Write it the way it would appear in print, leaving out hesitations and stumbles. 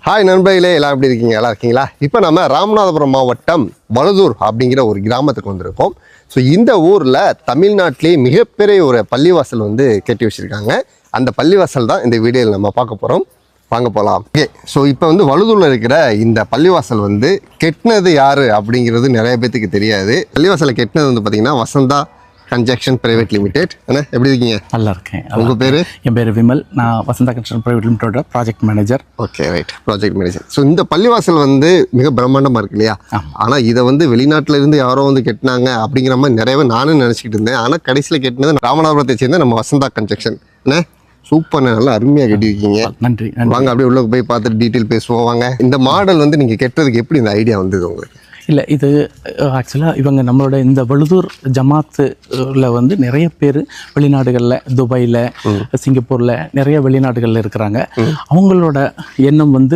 Hi நண்பர்களே, எல்லாம் எப்படி இருக்கீங்க? நல்லா இருக்கீங்களா? இப்போ நம்ம ராமநாதபுரம் மாவட்டம் வழுதூர் அப்படிங்கிற ஒரு கிராமத்துக்கு வந்திருக்கோம். ஸோ இந்த ஊரில் தமிழ்நாட்டிலேயே மிகப்பெரிய ஒரு பள்ளிவாசல் வந்து கட்டி வச்சுருக்காங்க. அந்த பள்ளிவாசல் தான் இந்த வீடியோவில் நம்ம பார்க்க போகிறோம். வாங்க போகலாம். ஓகே, ஸோ இப்போ வந்து வழுதூரில் இருக்கிற இந்த பள்ளிவாசல் வந்து கெட்டினது யார் அப்படிங்கிறது நிறைய பேத்துக்கு தெரியாது. பள்ளிவாசலை கெட்டினது வந்து பார்த்திங்கன்னா வசந்தா கன்ஸ்ட்ரக்ஷன் பிரைவேட் லிமிடெட். அண்ணா எப்படி இருக்கீங்க? நல்லா இருக்கேன். உங்கள் பேர்? என் பேர் விமல். நான் வசந்தா கன்ஸ்ட்ரக்ஷன் பிரைவேட் லிமிடெடோட project manager. Okay, right, project manager. So இந்த பள்ளிவாசல் வந்து மிக பிரம்மாண்டமாக இருக்கு இல்லையா? ஆனால் இதை வந்து வெளிநாட்டில் இருந்து யாரோ வந்து கெட்டினாங்க அப்படிங்கிற மாதிரி நிறையவே நானும் நினச்சிக்கிட்டு இருந்தேன். ஆனால் கடைசியில் கெட்டினது ராமநாதபுரத்தை சேர்ந்த நம்ம வசந்தா கன்ஸ்ட்ரக்ஷன். அண்ணே சூப்பர், நல்லா அருமையாக கட்டியிருக்கீங்க. நன்றி. வாங்க அப்படியே உள்ள போய் பார்த்துட்டு டீட்டெயில் பேசுவோம். வாங்க, இந்த மாடல் வந்து நீங்கள் கெட்டுறதுக்கு எப்படி இந்த ஐடியா வந்தது உங்களுக்கு? இல்லை, இது ஆக்சுவலாக இவங்க நம்மளோட இந்த வழுதூர் ஜமாத்தில் வந்து நிறைய பேர் வெளிநாடுகளில், துபாயில், சிங்கப்பூரில் நிறைய வெளிநாடுகளில் இருக்கிறாங்க. அவங்களோட எண்ணம் வந்து